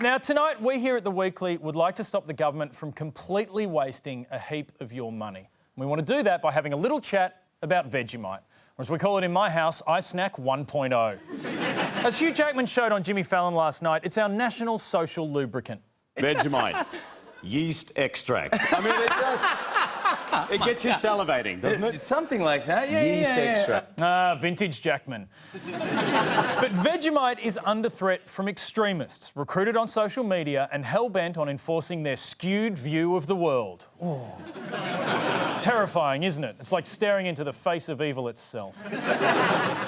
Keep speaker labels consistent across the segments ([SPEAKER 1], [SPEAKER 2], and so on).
[SPEAKER 1] Now, tonight, we here at The Weekly would like to stop the government from completely wasting a heap of your money. We want to do that by having a little chat about Vegemite, or as we call it in my house, I Snack 1.0. As Hugh Jackman showed on Jimmy Fallon last night, it's our national social lubricant.
[SPEAKER 2] Vegemite. Yeast extract. I mean, it gets you salivating, doesn't it?
[SPEAKER 3] Something like that, yeah.
[SPEAKER 2] Yeast extract.
[SPEAKER 1] Vintage Jackman. But Vegemite is under threat from extremists recruited on social media and hell-bent on enforcing their skewed view of the world. Oh. Terrifying, isn't it? It's like staring into the face of evil itself.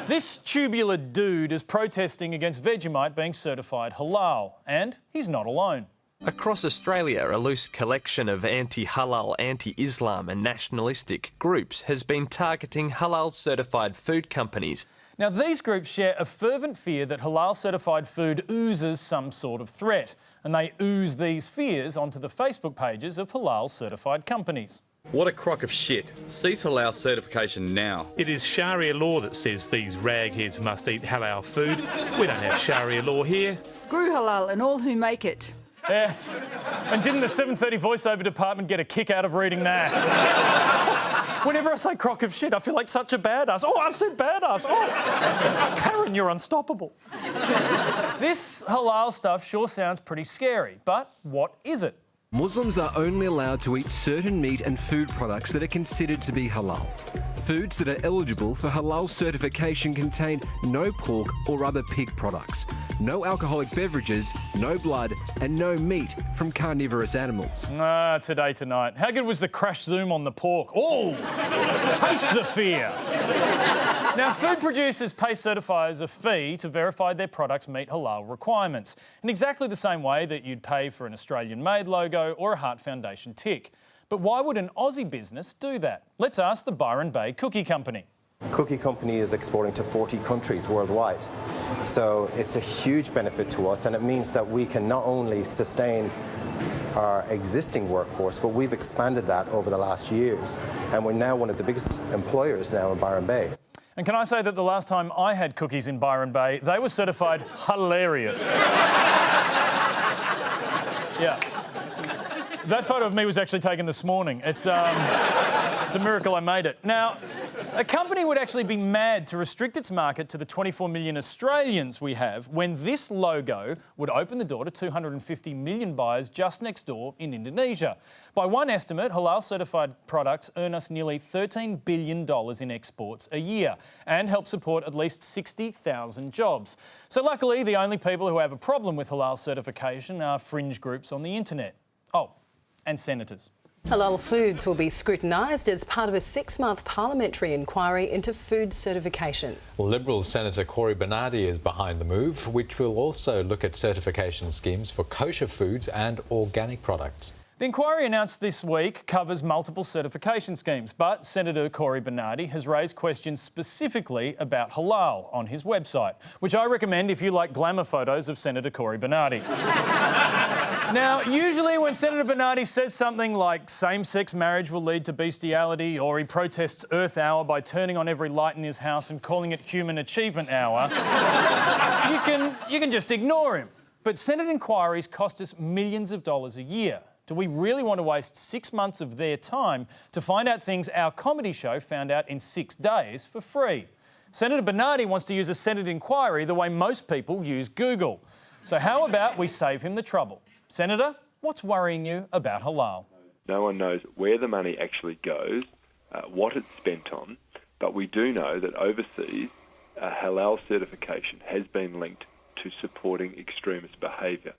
[SPEAKER 1] This tubular dude is protesting against Vegemite being certified halal, and he's not alone.
[SPEAKER 4] Across Australia, a loose collection of anti-halal, anti-Islam and nationalistic groups has been targeting halal-certified food companies.
[SPEAKER 1] Now, these groups share a fervent fear that halal-certified food oozes some sort of threat, and they ooze these fears onto the Facebook pages of halal-certified companies.
[SPEAKER 5] What a crock of shit. Cease halal certification now.
[SPEAKER 6] It is Sharia law that says these ragheads must eat halal food. We don't have Sharia law here.
[SPEAKER 7] Screw halal and all who make it.
[SPEAKER 1] Yes. And didn't the 7:30 voiceover department get a kick out of reading that? Whenever I say crock of shit, I feel like such a badass. Oh, I've said badass. Oh, Karen, you're unstoppable. This halal stuff sure sounds pretty scary, but what is it?
[SPEAKER 8] Muslims are only allowed to eat certain meat and food products that are considered to be halal. Foods that are eligible for halal certification contain no pork or other pig products, no alcoholic beverages, no blood and no meat from carnivorous animals.
[SPEAKER 1] Today, tonight. How good was the crash zoom on the pork? Oh, taste the fear. Now, food producers pay certifiers a fee to verify their products meet halal requirements, in exactly the same way that you'd pay for an Australian-made logo or a Heart Foundation tick. But why would an Aussie business do that? Let's ask the Byron Bay Cookie Company.
[SPEAKER 9] Cookie Company is exporting to 40 countries worldwide. So it's a huge benefit to us, and it means that we can not only sustain our existing workforce, but we've expanded that over the last years. And we're now one of the biggest employers now in Byron Bay.
[SPEAKER 1] And can I say that the last time I had cookies in Byron Bay, they were certified hilarious. Yeah. That photo of me was actually taken this morning. It's a miracle I made it. Now, a company would actually be mad to restrict its market to the 24 million Australians we have when this logo would open the door to 250 million buyers just next door in Indonesia. By one estimate, halal-certified products earn us nearly $13 billion in exports a year and help support at least 60,000 jobs. So luckily, the only people who have a problem with halal certification are fringe groups on the internet. Oh, and senators.
[SPEAKER 10] Halal foods will be scrutinised as part of a 6-month parliamentary inquiry into food certification.
[SPEAKER 11] Liberal Senator Cory Bernadi is behind the move, which will also look at certification schemes for kosher foods and organic products.
[SPEAKER 1] The inquiry announced this week covers multiple certification schemes, but Senator Cory Bernadi has raised questions specifically about halal on his website, which I recommend if you like glamour photos of Senator Cory Bernadi. Now, usually when Senator Bernadi says something like same-sex marriage will lead to bestiality, or he protests Earth Hour by turning on every light in his house and calling it Human Achievement Hour, you can just ignore him. But Senate inquiries cost us millions of dollars a year. Do we really want to waste 6 months of their time to find out things our comedy show found out in 6 days for free? Senator Bernadi wants to use a Senate inquiry the way most people use Google. So how about we save him the trouble? Senator, what's worrying you about halal?
[SPEAKER 12] No one knows where the money actually goes, what it's spent on, but we do know that overseas, halal certification has been linked to supporting extremist behaviour.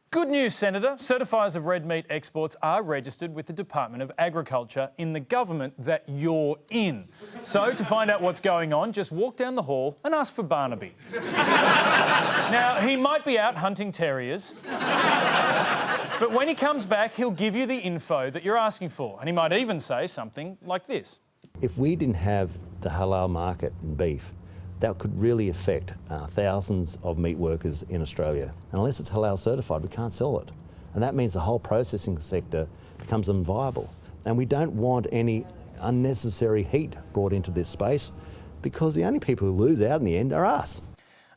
[SPEAKER 1] Good news, Senator. Certifiers of red meat exports are registered with the Department of Agriculture in the government that you're in. So, to find out what's going on, just walk down the hall and ask for Barnaby. Now, he might be out hunting terriers, but when he comes back, he'll give you the info that you're asking for, and he might even say something like this.
[SPEAKER 13] If we didn't have the halal market in beef, that could really affect thousands of meat workers in Australia. And unless it's halal certified, we can't sell it. And that means the whole processing sector becomes unviable. And we don't want any unnecessary heat brought into this space, because the only people who lose out in the end are us.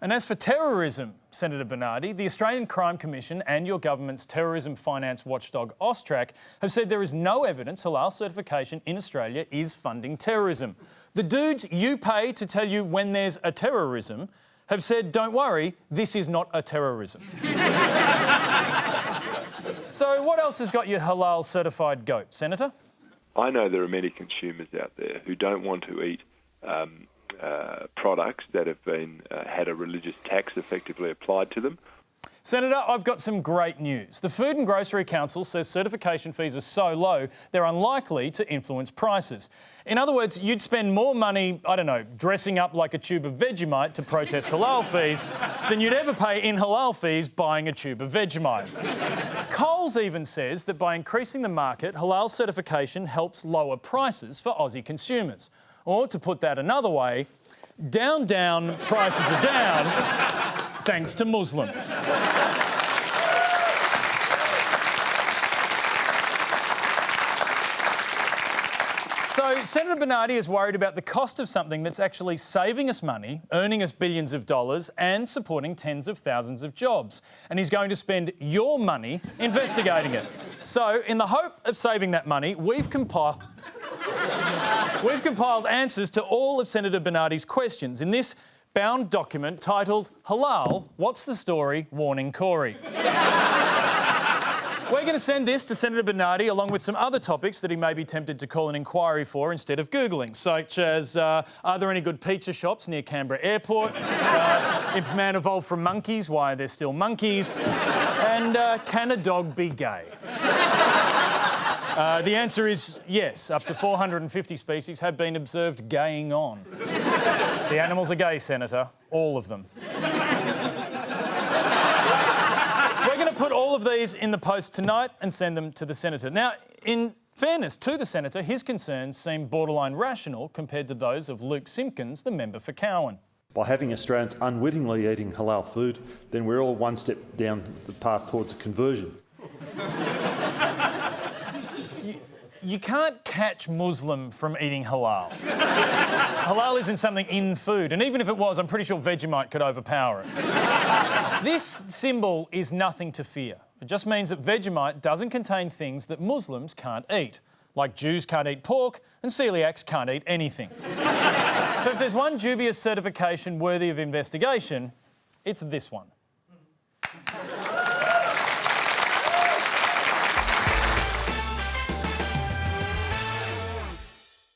[SPEAKER 1] And as for terrorism, Senator Bernadi, the Australian Crime Commission and your government's terrorism finance watchdog AUSTRAC have said there is no evidence halal certification in Australia is funding terrorism. The dudes you pay to tell you when there's a terrorism have said, don't worry, this is not a terrorism. So what else has got you halal certified goat, Senator?
[SPEAKER 12] I know there are many consumers out there who don't want to eat products that have been had a religious tax effectively applied to them.
[SPEAKER 1] Senator, I've got some great news. The Food and Grocery Council says certification fees are so low, they're unlikely to influence prices. In other words, you'd spend more money, I don't know, dressing up like a tube of Vegemite to protest halal fees than you'd ever pay in halal fees buying a tube of Vegemite. Coles even says that by increasing the market, halal certification helps lower prices for Aussie consumers. Or, to put that another way, down, down, prices are down, thanks to Muslims. So, Senator Bernadi is worried about the cost of something that's actually saving us money, earning us billions of dollars and supporting tens of thousands of jobs. And he's going to spend your money investigating it. So, in the hope of saving that money, we've compiled answers to all of Senator Bernadi's questions in this bound document titled Halal, What's the Story? Warning Cory. We're going to send this to Senator Bernadi along with some other topics that he may be tempted to call an inquiry for instead of Googling, such as are there any good pizza shops near Canberra Airport? If man evolved from monkeys, why are there still monkeys? And can a dog be gay? The answer is yes. Up to 450 species have been observed gaying on. The animals are gay, Senator. All of them. We're going to put all of these in the post tonight and send them to the Senator. Now, in fairness to the Senator, his concerns seem borderline rational compared to those of Luke Simpkins, the member for Cowan.
[SPEAKER 3] By having Australians unwittingly eating halal food, then we're all one step down the path towards a conversion.
[SPEAKER 1] You can't catch Muslim from eating halal. Halal isn't something in food, and even if it was, I'm pretty sure Vegemite could overpower it. This symbol is nothing to fear. It just means that Vegemite doesn't contain things that Muslims can't eat, like Jews can't eat pork and celiacs can't eat anything. So if there's one dubious certification worthy of investigation, it's this one.